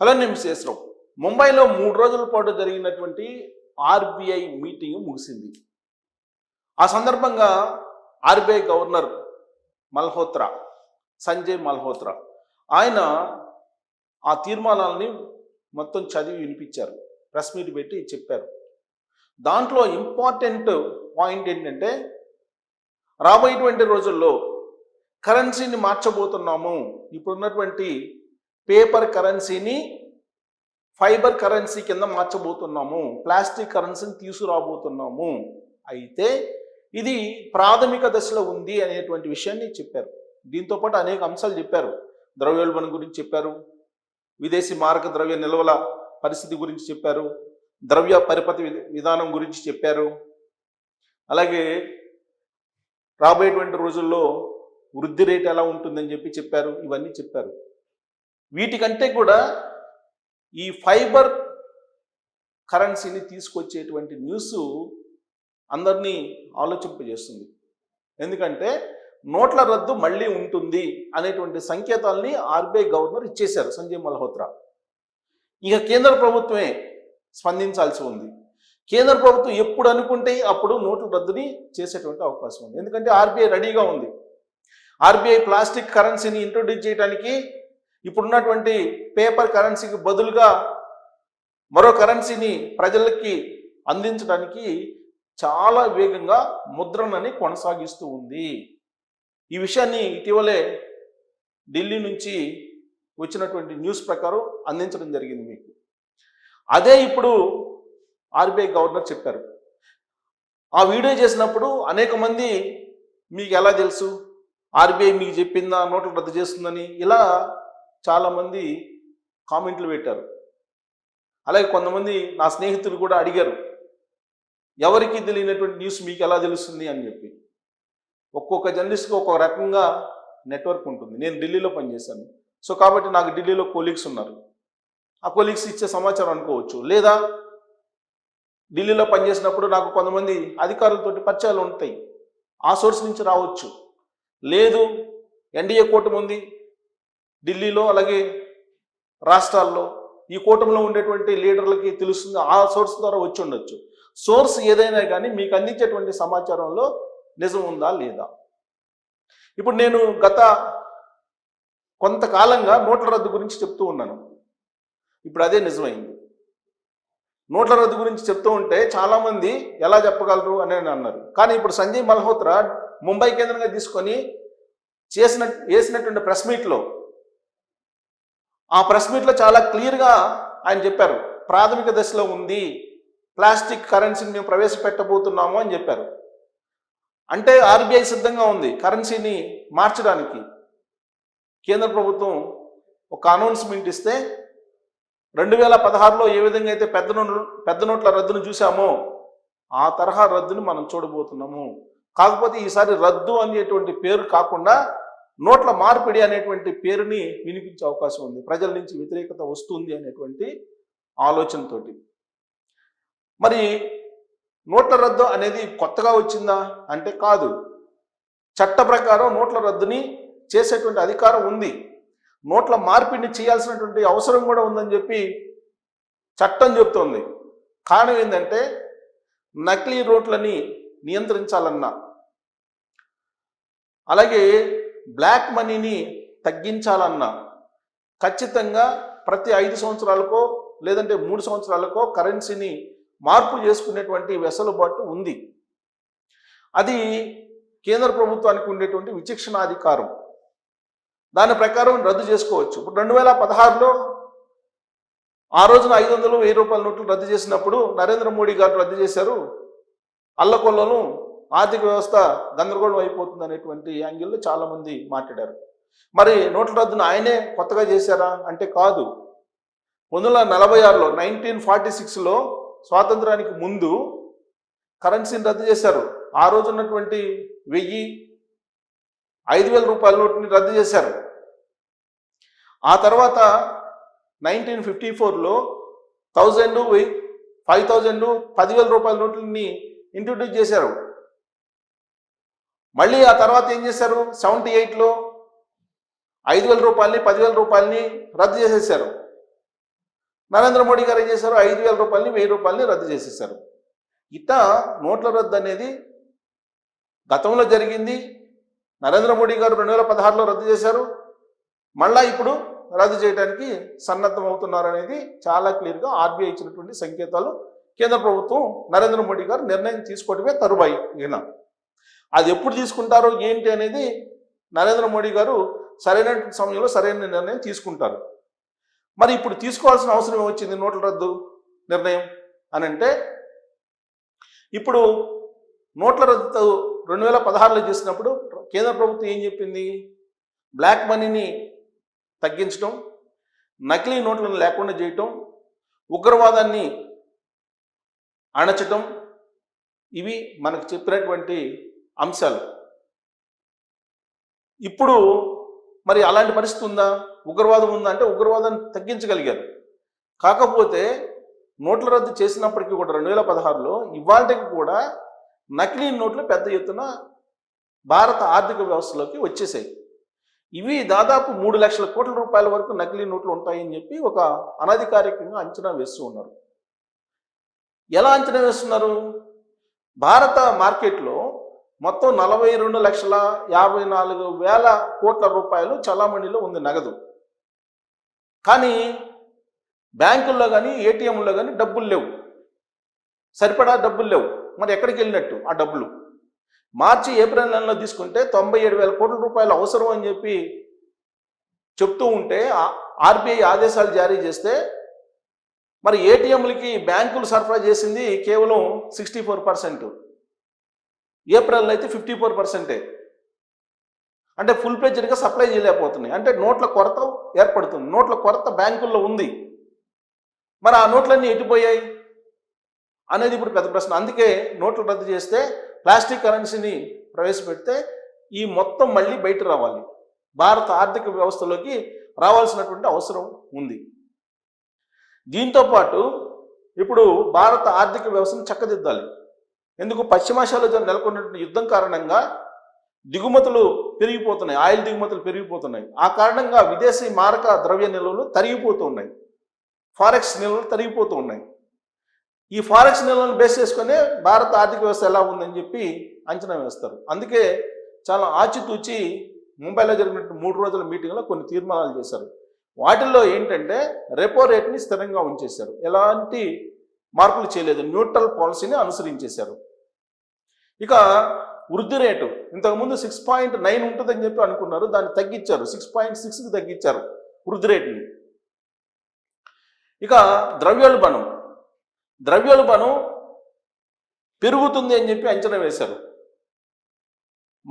Hello నేను శేషరావు. ముంబైలో 3 రోజుల పాటు జరిగినటువంటి ఆర్బీఐ మీటింగ్ ముగిసింది. ఆ సందర్భంగా ఆర్బీఐ గవర్నర్ మల్హోత్రా, సంజయ్ మల్హోత్రా ఆయన ఆ తీర్మానాలని మొత్తం చదివి వినిపించారు. ప్రెస్ మీట్ పెట్టి చెప్పారు. దాంట్లో ఇంపార్టెంట్ పాయింట్ ఏంటంటే రాబోయేటువంటి రోజుల్లో కరెన్సీని మార్చబోతున్నాము. ఇప్పుడున్నటువంటి పేపర్ కరెన్సీని ఫైబర్ కరెన్సీ కింద మార్చబోతున్నాము, ప్లాస్టిక్ కరెన్సీని తీసుకురాబోతున్నాము. అయితే ఇది ప్రాథమిక దశలో ఉంది అనేటువంటి విషయాన్ని చెప్పారు. దీంతో పాటు అనేక అంశాలు చెప్పారు. ద్రవ్యోల్బణం గురించి చెప్పారు, విదేశీ మారక ద్రవ్య నిల్వల పరిస్థితి గురించి చెప్పారు, ద్రవ్య పరిపతి విధానం గురించి చెప్పారు. అలాగే రాబోయేటువంటి రోజుల్లో వృద్ధి రేటు ఎలా ఉంటుందని చెప్పారు. ఇవన్నీ చెప్పారు. వీటికంటే కూడా ఈ ఫైబర్ కరెన్సీని తీసుకొచ్చేటువంటి న్యూస్ అందరినీ ఆలోచింపజేస్తుంది. ఎందుకంటే నోట్ల రద్దు మళ్ళీ ఉంటుంది అనేటువంటి సంకేతాలని ఆర్బీఐ గవర్నర్ ఇచ్చేశారు సంజయ్ మల్హోత్రా. ఇక కేంద్ర ప్రభుత్వమే స్పందించాల్సి ఉంది. కేంద్ర ప్రభుత్వం ఎప్పుడు అనుకుంటే అప్పుడు నోట్ల రద్దుని చేసేటువంటి అవకాశం ఉంది. ఎందుకంటే ఆర్బీఐ రెడీగా ఉంది. ఆర్బీఐ ప్లాస్టిక్ కరెన్సీని ఇంట్రొడ్యూస్ చేయడానికి ఇప్పుడున్నటువంటి పేపర్ కరెన్సీకి బదులుగా మరో కరెన్సీని ప్రజలకి అందించడానికి చాలా వేగంగా ముద్రణని కొనసాగిస్తూ ఉంది. ఈ విషయాన్ని ఇటీవలే ఢిల్లీ నుంచి వచ్చినటువంటి న్యూస్ ప్రకారం అందించడం జరిగింది మీకు. అదే ఇప్పుడు ఆర్బీఐ గవర్నర్ చెప్పారు. ఆ వీడియో చేసినప్పుడు అనేక మంది మీకు ఎలా తెలుసు, ఆర్బీఐ మీకు చెప్పిందా నోట్లు రద్దు చేస్తుందని, ఇలా చాలామంది కామెంట్లు పెట్టారు. అలాగే కొంతమంది నా స్నేహితులు కూడా అడిగారు, ఎవరికి తెలియనటువంటి న్యూస్ మీకు ఎలా తెలుస్తుంది అని చెప్పి. ఒక్కొక్క జర్నలిస్ట్కి ఒక్కొక్క రకంగా నెట్వర్క్ ఉంటుంది. నేను ఢిల్లీలో పనిచేశాను, సో కాబట్టి నాకు ఢిల్లీలో కొలీగ్స్ ఉన్నారు. ఆ కొలీగ్స్ ఇచ్చే సమాచారం అనుకోవచ్చు, లేదా ఢిల్లీలో పనిచేసినప్పుడు నాకు కొంతమంది అధికారులతోటి పరిచయాలు ఉంటాయి, ఆ సోర్స్ నుంచి రావచ్చు. లేదు ఎన్డీఏ కూటమి ఉంది ఢిల్లీలో, అలాగే రాష్ట్రాల్లో, ఈ కూటమిలో ఉండేటువంటి లీడర్లకి తెలుస్తుంది, ఆ సోర్స్ ద్వారా వచ్చి ఉండొచ్చు. సోర్స్ ఏదైనా కానీ మీకు అందించేటువంటి సమాచారంలో నిజం ఉందా లేదా. ఇప్పుడు నేను గత కొంతకాలంగా నోట్ల రద్దు గురించి చెప్తూ ఉన్నాను. ఇప్పుడు అదే నిజమైంది. నోట్ల రద్దు గురించి చెప్తూ ఉంటే చాలామంది ఎలా చెప్పగలరు అని అన్నారు. కానీ ఇప్పుడు సంజయ్ మల్హోత్రా ముంబై కేంద్రంగా తీసుకొని వేసినటువంటి ప్రెస్ మీట్లో, ఆ ప్రెస్ మీట్లో చాలా క్లియర్గా ఆయన చెప్పారు, ప్రాథమిక దశలో ఉంది, ప్లాస్టిక్ కరెన్సీని మేము ప్రవేశపెట్టబోతున్నాము అని చెప్పారు. అంటే ఆర్బీఐ సిద్ధంగా ఉంది కరెన్సీని మార్చడానికి. కేంద్ర ప్రభుత్వం ఒక అనౌన్స్మెంట్ ఇస్తే 2016లో ఏ విధంగా అయితే పెద్ద నోట్ల రద్దును చూసామో ఆ తరహా రద్దుని మనం చూడబోతున్నాము. కాకపోతే ఈసారి రద్దు అనేటువంటి పేరు కాకుండా నోట్ల మార్పిడి అనేటువంటి పేరుని వినిపించే అవకాశం ఉంది. ప్రజల నుంచి వ్యతిరేకత వస్తుంది అనేటువంటి ఆలోచనతోటి. మరి నోట్ల రద్దు అనేది కొత్తగా వచ్చిందా అంటే కాదు. చట్ట ప్రకారం నోట్ల రద్దుని చేసేటువంటి అధికారం ఉంది. నోట్ల మార్పిడిని చేయాల్సినటువంటి అవసరం కూడా ఉందని చెప్పి చట్టం చెప్తోంది. కారణం ఏంటంటే నకిలీ నోట్లని నియంత్రించాలన్నా, అలాగే బ్లాక్ మనీని తగ్గించాలన్నా ఖచ్చితంగా ప్రతి 5 సంవత్సరాలకో లేదంటే 3 సంవత్సరాలకో కరెన్సీని మార్పు చేసుకునేటువంటి వెసులుబాటు ఉంది. అది కేంద్ర ప్రభుత్వానికి ఉండేటువంటి విచక్షణాధికారం. దాని ప్రకారం రద్దు చేసుకోవచ్చు. ఇప్పుడు 2016లో ఆ రోజున 500, 1000 రూపాయల నోట్లు రద్దు చేసినప్పుడు నరేంద్ర మోడీ గారు రద్దు చేశారు. అల్లకొల్లను ఆర్థిక వ్యవస్థ గందరగోళం అయిపోతుంది అనేటువంటి యాంగిల్లో చాలామంది మాట్లాడారు. మరి నోట్ల రద్దును ఆయనే కొత్తగా చేశారా అంటే కాదు. 1946లో 1946లో స్వాతంత్రానికి ముందు కరెన్సీని రద్దు చేశారు. ఆ రోజు ఉన్నటువంటి 1000, 5000 రూపాయల నోటుని రద్దు చేశారు. ఆ తర్వాత 1954లో 1000, 5000, 10,000 రూపాయల నోట్లని ఇంట్రొడ్యూస్ చేశారు. మళ్ళీ ఆ తర్వాత ఏం చేశారు, 78లో 5,000 రూపాయలని 10,000 రూపాయలని రద్దు చేసేసారు. నరేంద్ర మోడీ గారు ఏం చేశారు? 5,000 రూపాయలని 1,000 రూపాయలని రద్దు చేసేసారు. ఇట్లా నోట్ల రద్దు అనేది గతంలో జరిగింది. నరేంద్ర మోడీ గారు 2016లో రద్దు చేశారు. మళ్ళా ఇప్పుడు రద్దు చేయడానికి సన్నద్ధం అవుతున్నారు అనేది చాలా క్లియర్గా ఆర్బీఐ ఇచ్చినటువంటి సంకేతాలు. కేంద్ర ప్రభుత్వం నరేంద్ర మోడీ గారు నిర్ణయం తీసుకోవడమే తరువాయి. ఈయన అది ఎప్పుడు తీసుకుంటారో ఏంటి అనేది నరేంద్ర మోడీ గారు సరైన సమయంలో సరైన నిర్ణయం తీసుకుంటారు. మరి ఇప్పుడు తీసుకోవాల్సిన అవసరం ఏమొచ్చింది నోట్ల రద్దు నిర్ణయం అని అంటే, ఇప్పుడు నోట్ల రద్దు 2016లో చేసినప్పుడు కేంద్ర ప్రభుత్వం ఏం చెప్పింది? బ్లాక్ మనీని తగ్గించడం, నకిలీ నోట్లను లేకుండా చేయటం, ఉగ్రవాదాన్ని అణచటం, ఇవి మనకు చెప్పినటువంటి అంశాలు. ఇప్పుడు మరి అలాంటి పరిస్థితి ఉందా? ఉగ్రవాదం ఉందా అంటే ఉగ్రవాదాన్ని తగ్గించగలిగారు. కాకపోతే నోట్ల రద్దు చేసినప్పటికీ కూడా 2016లో ఇవాళకి కూడా నకిలీ నోట్లు పెద్ద ఎత్తున భారత ఆర్థిక వ్యవస్థలోకి వచ్చేసాయి. ఇవి దాదాపు 3 లక్షల కోట్ల రూపాయల వరకు నకిలీ నోట్లు ఉంటాయని చెప్పి ఒక అనధికారికంగా అంచనా వేస్తూ ఉన్నారు. ఎలా అంచనా వేస్తున్నారు? భారత మార్కెట్లో మొత్తం 42,54,000 కోట్ల రూపాయలు చలామణిలో ఉంది నగదు. కానీ బ్యాంకుల్లో కానీ ఏటీఎంలో కానీ డబ్బులు లేవు, సరిపడా డబ్బులు లేవు. మరి ఎక్కడికి వెళ్ళినట్టు ఆ డబ్బులు? మార్చి ఏప్రిల్ నెలలో తీసుకుంటే 97,000 కోట్ల రూపాయలు అవసరం అని చెప్పి చెప్తూ ఉంటే ఆర్బీఐ ఆదేశాలు జారీ చేస్తే మరి ఏటీఎంలకి బ్యాంకులు సరఫరా చేసింది కేవలం 64%, ఏప్రిల్ అయితే 54%. అంటే ఫుల్ ప్లెడ్జ్డ్గా సప్లై చేయలేకపోతున్నాయి. అంటే నోట్ల కొరత ఏర్పడుతుంది. నోట్ల కొరత బ్యాంకుల్లో ఉంది. మరి ఆ నోట్లన్నీ ఎట్టిపోయాయి అనేది ఇప్పుడు పెద్ద ప్రశ్న. అందుకే నోట్లు రద్దు చేస్తే, ప్లాస్టిక్ కరెన్సీని ప్రవేశపెడితే ఈ మొత్తం మళ్ళీ బయట రావాలి, భారత ఆర్థిక వ్యవస్థలోకి రావాల్సినటువంటి అవసరం ఉంది. దీంతో పాటు ఇప్పుడు భారత ఆర్థిక వ్యవస్థను చక్కదిద్దాలి. ఎందుకు? పశ్చిమాసియాలో నెలకొన్నటువంటి యుద్ధం కారణంగా దిగుమతులు పెరిగిపోతున్నాయి, ఆయిల్ దిగుమతులు పెరిగిపోతున్నాయి. ఆ కారణంగా విదేశీ మారక ద్రవ్య నిల్వలు తరిగిపోతూ ఉన్నాయి, ఫారెక్స్ నిల్వలు తరిగిపోతూ ఉన్నాయి. ఈ ఫారెక్స్ నిల్వలను బేస్ చేసుకునే భారత ఆర్థిక వ్యవస్థ ఎలా ఉందని చెప్పి అంచనా వేస్తారు. అందుకే చాలా ఆచితూచి ముంబైలో జరిగినట్టు 3 రోజుల మీటింగ్లో కొన్ని తీర్మానాలు చేశారు. వాటిల్లో ఏంటంటే రెపో రేట్ని స్థిరంగా ఉంచేశారు, ఎలాంటి మార్పులు చేయలేదు, న్యూట్రల్ పాలసీని అనుసరించేశారు. ఇక వృద్ధి రేటు ఇంతకుముందు 6.9 ఉంటుందని చెప్పి అనుకున్నారు, దాన్ని తగ్గించారు, 6.6కి తగ్గించారు వృద్ధి రేటుని. ఇక ద్రవ్యోల్బణం పెరుగుతుంది అని చెప్పి అంచనా వేశారు.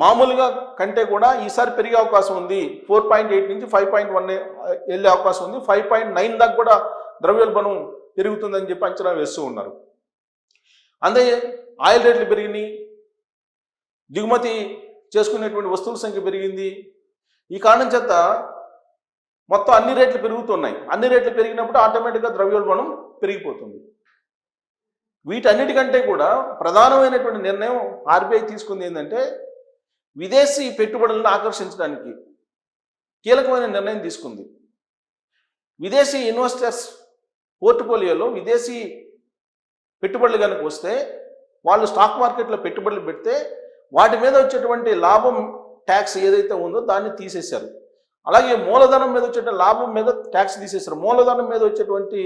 మామూలుగా కంటే కూడా ఈసారి పెరిగే అవకాశం ఉంది, 4.8 నుంచి 5.1 వెళ్ళే అవకాశం ఉంది, 5.9 దాకా కూడా ద్రవ్యోల్బణం పెరుగుతుందని చెప్పి అంచనా వేస్తూ ఉన్నారు. అందే ఆయిల్ రేట్లు పెరిగినాయి, దిగుమతి చేసుకునేటువంటి వస్తువుల సంఖ్య పెరిగింది. ఈ కారణం చేత మొత్తం అన్ని రేట్లు పెరుగుతున్నాయి. అన్ని రేట్లు పెరిగినప్పుడు ఆటోమేటిక్గా ద్రవ్యోల్బణం పెరిగిపోతుంది. వీటన్నిటికంటే కూడా ప్రధానమైనటువంటి నిర్ణయం ఆర్బీఐ తీసుకుంది ఏంటంటే, విదేశీ పెట్టుబడులను ఆకర్షించడానికి కీలకమైన నిర్ణయం తీసుకుంది. విదేశీ ఇన్వెస్టర్స్ పోర్ట్ఫోలియోలో విదేశీ పెట్టుబడులు కనుక వస్తే, వాళ్ళు స్టాక్ మార్కెట్లో పెట్టుబడులు పెడితే వాటి మీద వచ్చేటువంటి లాభం ట్యాక్స్ ఏదైతే ఉందో దాన్ని తీసేశారు. అలాగే మూలధనం మీద వచ్చే లాభం మీద ట్యాక్స్ తీసేశారు. మూలధనం మీద వచ్చేటువంటి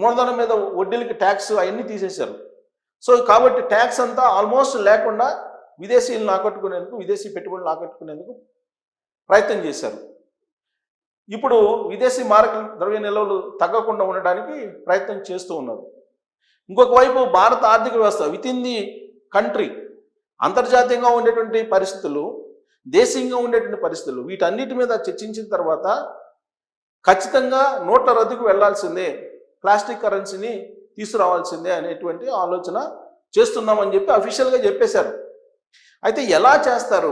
మూలధనం మీద వడ్డీలకి ట్యాక్స్ అవన్నీ తీసేశారు. సో కాబట్టి ట్యాక్స్ అంతా ఆల్మోస్ట్ లేకుండా విదేశీయులను ఆకట్టుకునేందుకు, విదేశీ పెట్టుబడులను ఆకట్టుకునేందుకు ప్రయత్నం చేశారు. ఇప్పుడు విదేశీ మారక ద్రవ్య నిల్వలు తగ్గకుండా ఉండడానికి ప్రయత్నం చేస్తూ ఉన్నారు. ఇంకొక వైపు భారత ఆర్థిక వ్యవస్థ విత్ ఇన్ ది కంట్రీ, అంతర్జాతీయంగా ఉండేటువంటి పరిస్థితులు, దేశీయంగా ఉండేటువంటి పరిస్థితులు, వీటన్నిటి మీద చర్చించిన తర్వాత ఖచ్చితంగా నోట్ల రద్దుకు వెళ్లాల్సిందే, ప్లాస్టిక్ కరెన్సీని తీసుకురావాల్సిందే అనేటువంటి ఆలోచన చేస్తున్నామని చెప్పి అఫీషియల్గా చెప్పేశారు. అయితే ఎలా చేస్తారు?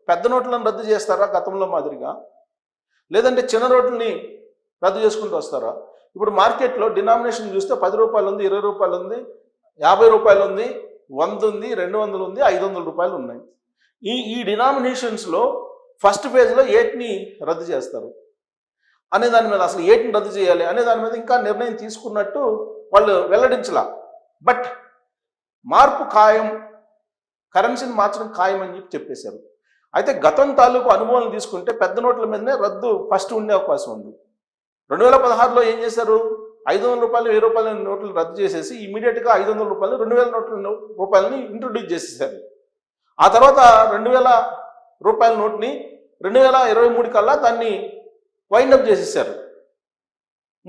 పెద్ద నోట్లను రద్దు చేస్తారా గతంలో మాదిరిగా, లేదంటే చిన్న నోట్లని రద్దు చేసుకుంటూ వస్తారా? ఇప్పుడు మార్కెట్లో డినామినేషన్ చూస్తే 10 రూపాయలు ఉంది, 20 రూపాయలు ఉంది, 50 రూపాయలు ఉంది, 100 ఉంది, 200 ఉంది, 500 రూపాయలు ఉన్నాయి. ఈ డినామినేషన్స్లో ఫస్ట్ ఫేజ్లో 8ని రద్దు చేస్తారు. అనే దాని మీద, అసలు ఏటిని రద్దు చేయాలి అనే దాని మీద ఇంకా నిర్ణయం తీసుకున్నట్టు వాళ్ళు వెల్లడించలా. బట్ మార్పు ఖాయం, కరెన్సీని మార్చడం ఖాయం అని చెప్పేశారు. అయితే గతం తాలూకు అనుభవం తీసుకుంటే పెద్ద నోట్ల మీదనే రద్దు ఫస్ట్ ఉండే అవకాశం ఉంది. 2016లో ఏం చేశారు? 500 రూపాయలు 1000 రూపాయల నోట్లు రద్దు చేసేసి ఇమీడియట్గా 500 రూపాయలు 2000 రూపాయలని ఇంట్రొడ్యూస్ చేసేసారు. ఆ తర్వాత 2000 రూపాయల నోట్ని 2023 కల్లా దాన్ని వైండప్ చేసేసారు.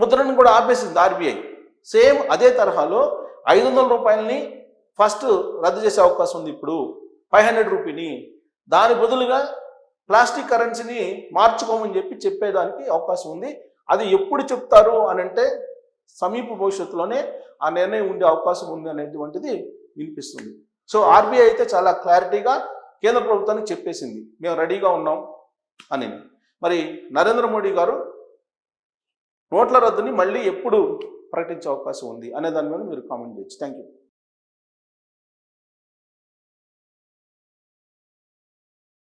ముద్రను కూడా ఆపేసింది ఆర్బీఐ. సేమ్ అదే తరహాలో 500 రూపాయలని ఫస్ట్ రద్దు చేసే అవకాశం ఉంది. ఇప్పుడు 500 రూపీని దాని బదులుగా ప్లాస్టిక్ కరెన్సీని మార్చుకోమని చెప్పేదానికి అవకాశం ఉంది. అది ఎప్పుడు చెప్తారు అని అంటే సమీప భవిష్యత్తులోనే ఆ నిర్ణయం ఉండే అవకాశం ఉంది అనేటువంటిది వినిపిస్తుంది. సో ఆర్బీఐ అయితే చాలా క్లారిటీగా కేంద్ర ప్రభుత్వానికి చెప్పేసింది, మేము రెడీగా ఉన్నాం అని. మరి నరేంద్ర మోడీ గారు నోట్ల రద్దుని మళ్ళీ ఎప్పుడు ప్రకటించే అవకాశం ఉంది అనే దాని మీద మీరు కామెంట్ చేయొచ్చు. Thank you.